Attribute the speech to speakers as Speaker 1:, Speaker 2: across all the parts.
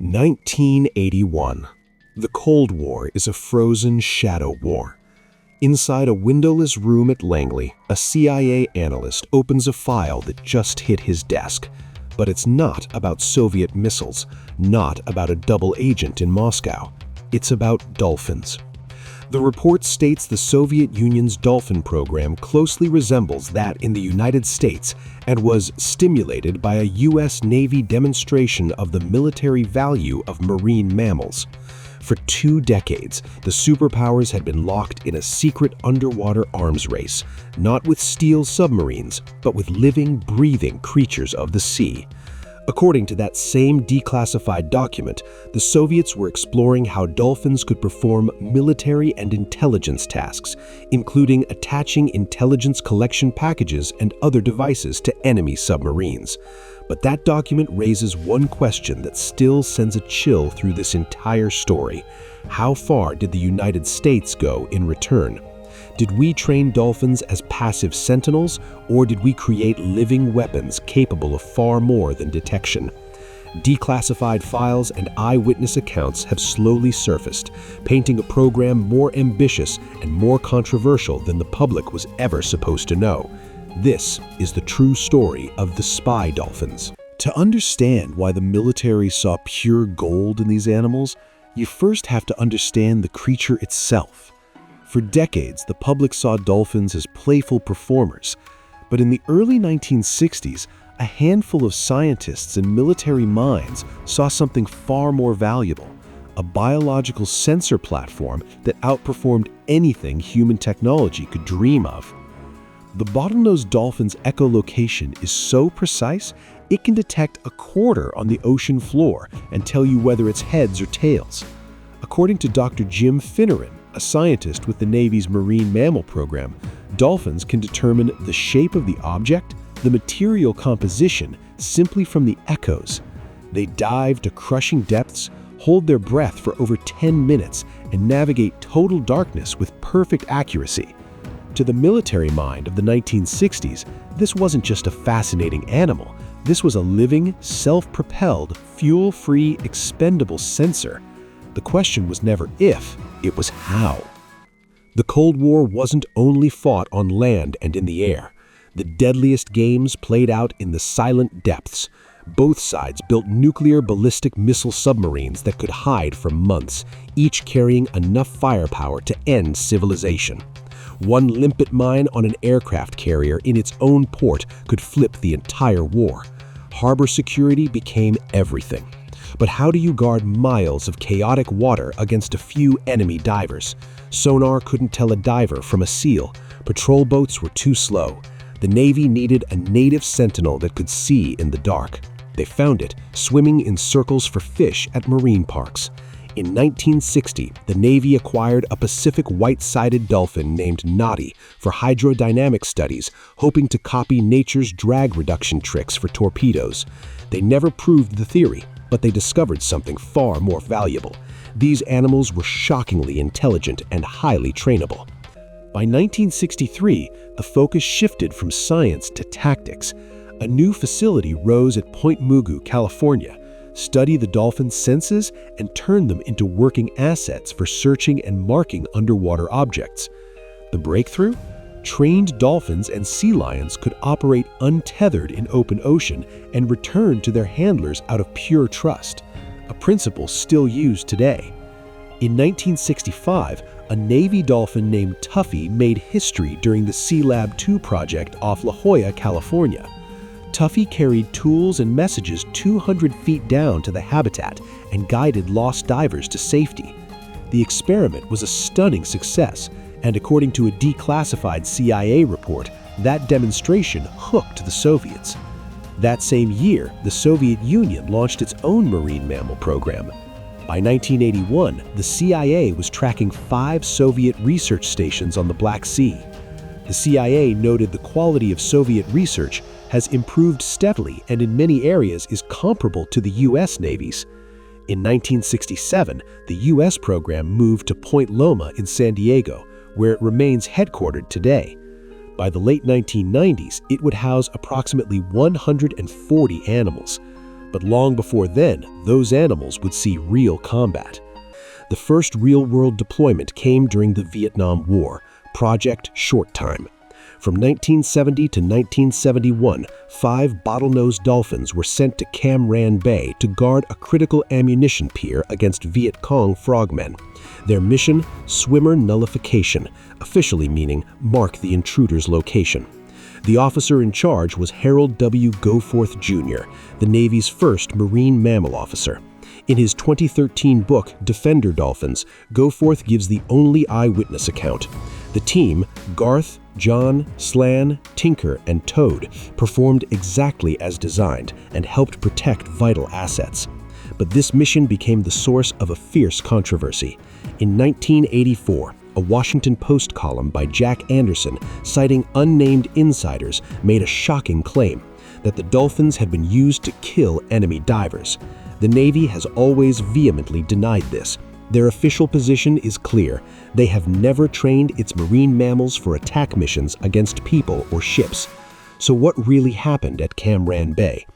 Speaker 1: 1981. The Cold War is a frozen shadow war. Inside a windowless room at Langley, a CIA analyst opens a file that just hit his desk. But it's not about Soviet missiles, not about a double agent in Moscow. It's about dolphins. The report states the Soviet Union's Dolphin program closely resembles that in the United States and was stimulated by a U.S. Navy demonstration of the military value of marine mammals. For 2 decades, the superpowers had been locked in a secret underwater arms race, not with steel submarines, but with living, breathing creatures of the sea. According to that same declassified document, the Soviets were exploring how dolphins could perform military and intelligence tasks, including attaching intelligence collection packages and other devices to enemy submarines. But that document raises one question that still sends a chill through this entire story. How far did the United States go in return? Did we train dolphins as passive sentinels, or did we create living weapons capable of far more than detection? Declassified files and eyewitness accounts have slowly surfaced, painting a program more ambitious and more controversial than the public was ever supposed to know. This is the true story of the spy dolphins. To understand why the military saw pure gold in these animals, you first have to understand the creature itself. For decades, the public saw dolphins as playful performers, but in the early 1960s, a handful of scientists and military minds saw something far more valuable, a biological sensor platform that outperformed anything human technology could dream of. The bottlenose dolphin's echolocation is so precise, it can detect a quarter on the ocean floor and tell you whether it's heads or tails. According to Dr. Jim Finneran, a scientist with the Navy's Marine Mammal program, dolphins can determine the shape of the object, the material composition, simply from the echoes. They dive to crushing depths, hold their breath for over 10 minutes, and navigate total darkness with perfect accuracy. To the military mind of the 1960s, this wasn't just a fascinating animal. This was a living, self-propelled, fuel-free, expendable sensor. The question was never if, it was how. The Cold War wasn't only fought on land and in the air. The deadliest games played out in the silent depths. Both sides built nuclear ballistic missile submarines that could hide for months, each carrying enough firepower to end civilization. One limpet mine on an aircraft carrier in its own port could flip the entire war. Harbor security became everything. But how do you guard miles of chaotic water against a few enemy divers? Sonar couldn't tell a diver from a seal. Patrol boats were too slow. The Navy needed a native sentinel that could see in the dark. They found it, swimming in circles for fish at marine parks. In 1960, the Navy acquired a Pacific white-sided dolphin named Noddy for hydrodynamic studies, hoping to copy nature's drag reduction tricks for torpedoes. They never proved the theory, but they discovered something far more valuable. These animals were shockingly intelligent and highly trainable. By 1963, the focus shifted from science to tactics. A new facility rose at Point Mugu, California, study the dolphin's senses and turn them into working assets for searching and marking underwater objects. The breakthrough? Trained dolphins and sea lions could operate untethered in open ocean and return to their handlers out of pure trust, a principle still used today. In 1965, a Navy dolphin named Tuffy made history during the Sea Lab 2 project off La Jolla, California. Tuffy carried tools and messages 200 feet down to the habitat and guided lost divers to safety. The experiment was a stunning success, and according to a declassified CIA report, that demonstration hooked the Soviets. That same year, the Soviet Union launched its own marine mammal program. By 1981, the CIA was tracking 5 Soviet research stations on the Black Sea. The CIA noted the quality of Soviet research has improved steadily and in many areas is comparable to the U.S. Navy's. In 1967, the U.S. program moved to Point Loma in San Diego, where it remains headquartered today. By the late 1990s, it would house approximately 140 animals. But long before then, those animals would see real combat. The first real-world deployment came during the Vietnam War, Project Short Time. From 1970 to 1971, 5 bottlenose dolphins were sent to Cam Ranh Bay to guard a critical ammunition pier against Viet Cong frogmen. Their mission, swimmer nullification, officially meaning mark the intruder's location. The officer in charge was Harold W. Goforth Jr., the Navy's first Marine mammal officer. In his 2013 book, Defender Dolphins, Goforth gives the only eyewitness account. The team, Garth, John, Slan, Tinker, and Toad, performed exactly as designed and helped protect vital assets. But this mission became the source of a fierce controversy. In 1984, a Washington Post column by Jack Anderson, citing unnamed insiders, made a shocking claim that the dolphins had been used to kill enemy divers. The Navy has always vehemently denied this. Their official position is clear. They have never trained its marine mammals for attack missions against people or ships. So what really happened at Cam Ranh Bay?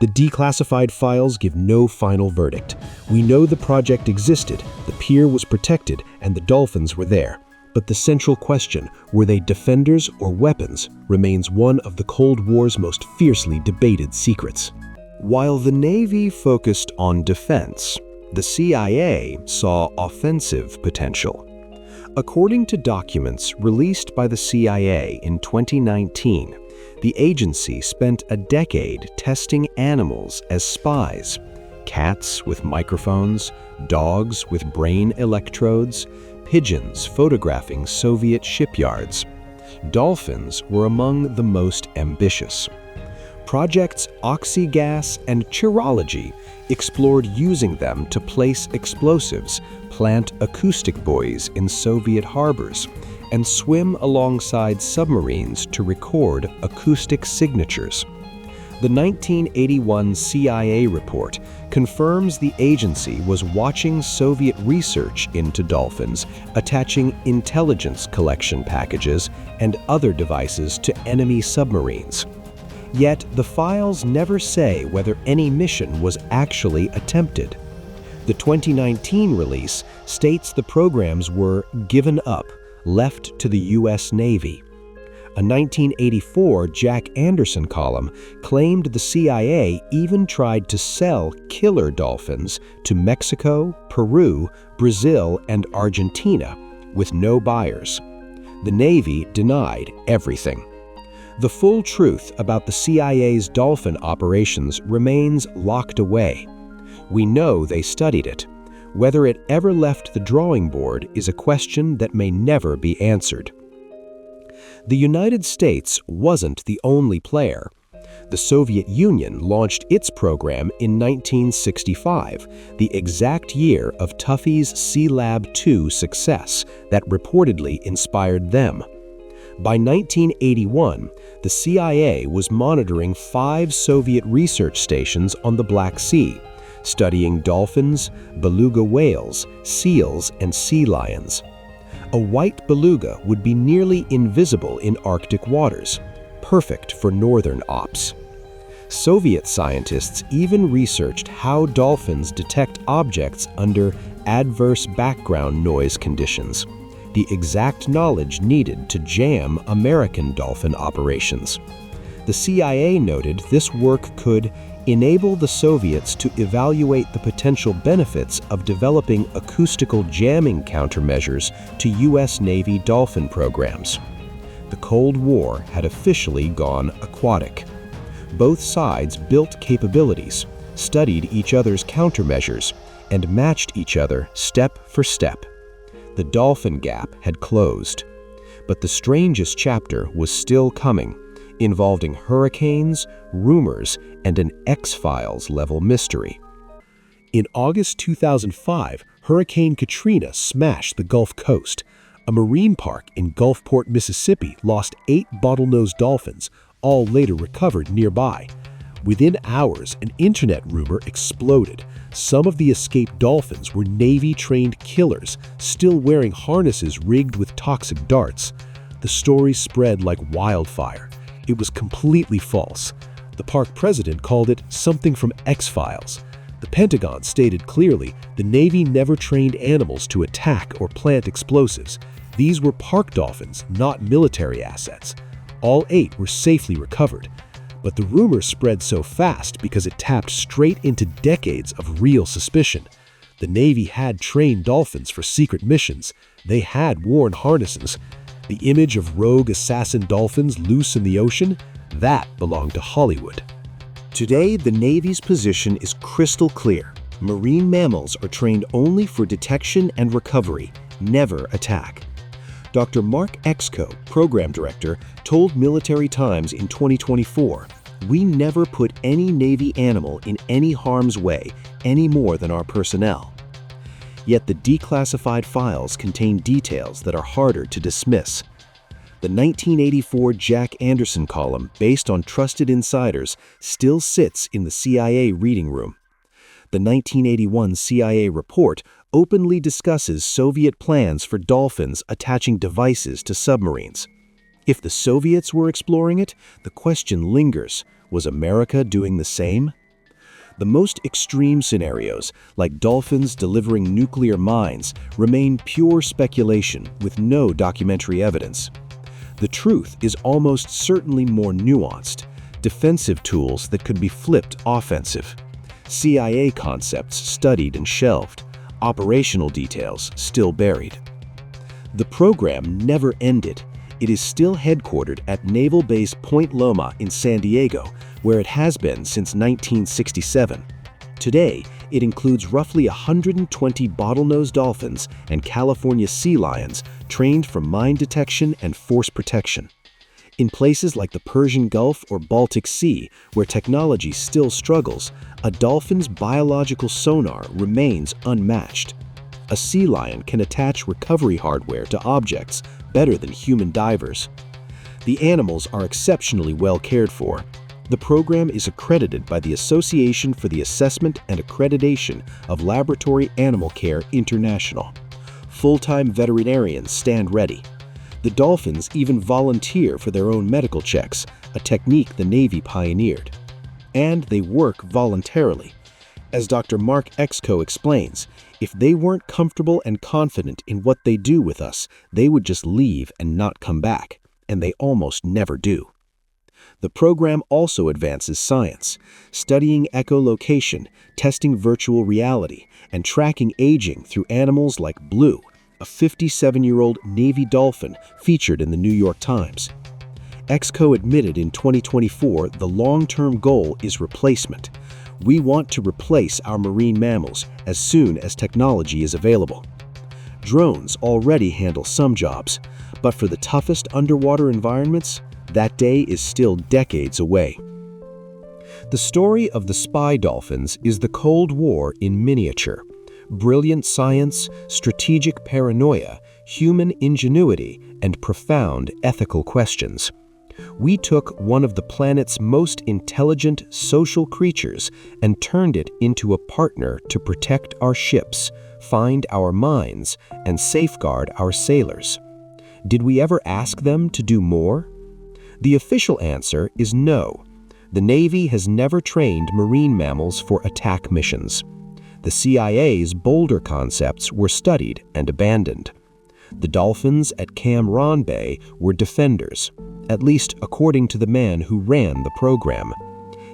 Speaker 1: The declassified files give no final verdict. We know the project existed, the pier was protected, and the dolphins were there. But the central question, were they defenders or weapons, remains one of the Cold War's most fiercely debated secrets. While the Navy focused on defense, the CIA saw offensive potential. According to documents released by the CIA in 2019, the agency spent a decade testing animals as spies. Cats with microphones, dogs with brain electrodes, pigeons photographing Soviet shipyards. Dolphins were among the most ambitious. Projects Oxygas and Chirology explored using them to place explosives, plant acoustic buoys in Soviet harbors, and swim alongside submarines to record acoustic signatures. The 1981 CIA report confirms the agency was watching Soviet research into dolphins, attaching intelligence collection packages and other devices to enemy submarines. Yet the files never say whether any mission was actually attempted. The 2019 release states the programs were given up, left to the U.S. Navy. A 1984 Jack Anderson column claimed the CIA even tried to sell killer dolphins to Mexico, Peru, Brazil, and Argentina, with no buyers. The Navy denied everything. The full truth about the CIA's dolphin operations remains locked away. We know they studied it. Whether it ever left the drawing board is a question that may never be answered. The United States wasn't the only player. The Soviet Union launched its program in 1965, the exact year of Tuffy's Sea-Lab-2 success that reportedly inspired them. By 1981, the CIA was monitoring 5 Soviet research stations on the Black Sea, studying dolphins, beluga whales, seals, and sea lions. A white beluga would be nearly invisible in Arctic waters, perfect for northern ops. Soviet scientists even researched how dolphins detect objects under adverse background noise conditions, the exact knowledge needed to jam American dolphin operations. The CIA noted this work could enable the Soviets to evaluate the potential benefits of developing acoustical jamming countermeasures to U.S. Navy dolphin programs. The Cold War had officially gone aquatic. Both sides built capabilities, studied each other's countermeasures, and matched each other step for step. The dolphin gap had closed. But the strangest chapter was still coming, involving hurricanes, rumors, and an X-Files level mystery. In August 2005, Hurricane Katrina smashed the Gulf Coast. A marine park in Gulfport, Mississippi lost 8 bottlenose dolphins, all later recovered nearby. Within hours, an internet rumor exploded. Some of the escaped dolphins were Navy-trained killers, still wearing harnesses rigged with toxic darts. The story spread like wildfire. It was completely false. The park president called it something from X-Files. The Pentagon stated clearly the Navy never trained animals to attack or plant explosives. These were park dolphins, not military assets. All 8 were safely recovered. But the rumor spread so fast because it tapped straight into decades of real suspicion. The Navy had trained dolphins for secret missions. They had worn harnesses. The image of rogue assassin dolphins loose in the ocean, that belonged to Hollywood. Today, the Navy's position is crystal clear. Marine mammals are trained only for detection and recovery, never attack. Dr. Mark Exco, program director, told Military Times in 2024, "We never put any Navy animal in any harm's way any more than our personnel." Yet the declassified files contain details that are harder to dismiss. The 1984 Jack Anderson column, based on trusted insiders, still sits in the CIA reading room. The 1981 CIA report openly discusses Soviet plans for dolphins attaching devices to submarines. If the Soviets were exploring it, the question lingers, was America doing the same? The most extreme scenarios, like dolphins delivering nuclear mines, remain pure speculation with no documentary evidence. The truth is almost certainly more nuanced, defensive tools that could be flipped offensive, CIA concepts studied and shelved, operational details still buried. The program never ended. It is still headquartered at Naval Base Point Loma in San Diego, where it has been since 1967. Today, it includes roughly 120 bottlenose dolphins and California sea lions trained for mine detection and force protection. In places like the Persian Gulf or Baltic Sea, where technology still struggles, a dolphin's biological sonar remains unmatched. A sea lion can attach recovery hardware to objects better than human divers. The animals are exceptionally well cared for. The program is accredited by the Association for the Assessment and Accreditation of Laboratory Animal Care International. Full-time veterinarians stand ready. The dolphins even volunteer for their own medical checks, a technique the Navy pioneered. And they work voluntarily. As Dr. Mark Exco explains, if they weren't comfortable and confident in what they do with us, they would just leave and not come back, and they almost never do. The program also advances science, studying echolocation, testing virtual reality, and tracking aging through animals like Blue, a 57-year-old Navy dolphin featured in the New York Times. Exco admitted in 2024 the long-term goal is replacement. We want to replace our marine mammals as soon as technology is available. Drones already handle some jobs, but for the toughest underwater environments, that day is still decades away. The story of the spy dolphins is the Cold War in miniature. Brilliant science, strategic paranoia, human ingenuity, and profound ethical questions. We took one of the planet's most intelligent social creatures and turned it into a partner to protect our ships, find our mines, and safeguard our sailors. Did we ever ask them to do more? The official answer is no. The Navy has never trained marine mammals for attack missions. The CIA's bolder concepts were studied and abandoned. The dolphins at Cam Ranh Bay were defenders, at least according to the man who ran the program.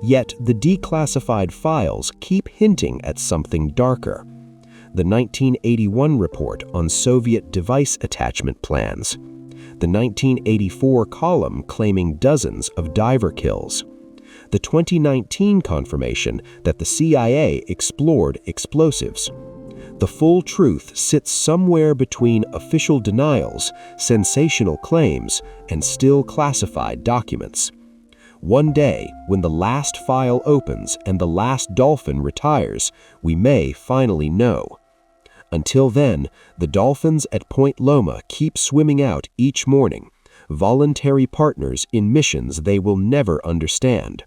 Speaker 1: Yet the declassified files keep hinting at something darker. The 1981 report on Soviet device attachment plans. The 1984 column claiming dozens of diver kills. The 2019 confirmation that the CIA explored explosives. The full truth sits somewhere between official denials, sensational claims, and still classified documents. One day, when the last file opens and the last dolphin retires, we may finally know. Until then, the dolphins at Point Loma keep swimming out each morning, voluntary partners in missions they will never understand,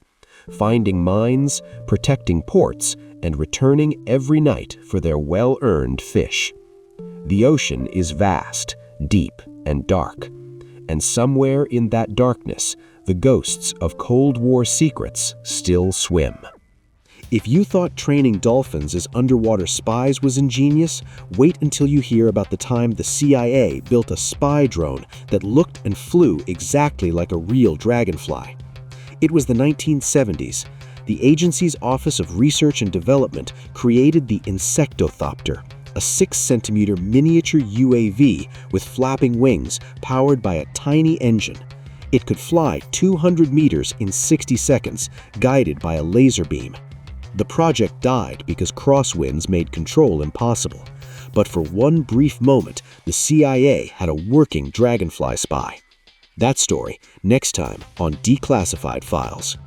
Speaker 1: finding mines, protecting ports, and returning every night for their well-earned fish. The ocean is vast, deep, and dark, and somewhere in that darkness, The ghosts of Cold War secrets still swim. If you thought training dolphins as underwater spies was ingenious, wait until you hear about the time the CIA built a spy drone that looked and flew exactly like a real dragonfly. It was the 1970s. The agency's Office of Research and Development created the Insectothopter, a 6-centimeter miniature UAV with flapping wings powered by a tiny engine. It could fly 200 meters in 60 seconds, guided by a laser beam. The project died because crosswinds made control impossible. But for one brief moment, the CIA had a working dragonfly spy. That story, next time on Declassified Files.